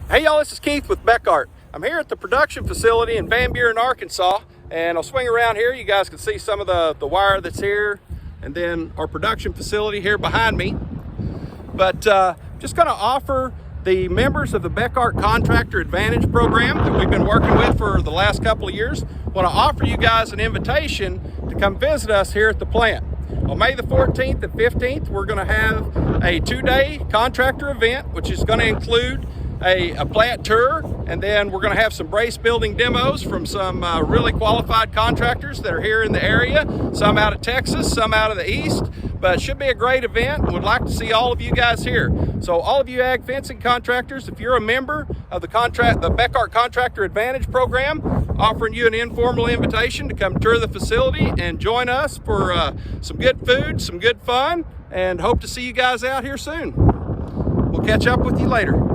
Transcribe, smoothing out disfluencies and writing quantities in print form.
Hey y'all, this is Keith with Beckart. I'm here at the production facility in Van Buren, Arkansas, and I'll swing around here. You guys can see some of the wire that's here, and then our production facility here behind me. But just going to offer the members of the Beckart Contractor Advantage program that we've been working with for the last couple of years. Want to offer you guys an invitation to come visit us here at the plant. On May the 14th and 15th, we're going to have a 2-day contractor event, which is going to include a plant tour, and then we're going to have some brace building demos from some really qualified contractors that are here in the area, some out of Texas, some out of the east. But it should be a great event. Would like to see all of you guys here. So all of you ag fencing contractors, if you're a member of the Beckart Contractor Advantage program, offering you an informal invitation to come tour the facility and join us for some good food, some good fun, and hope to see you guys out here soon. We'll catch up with you later.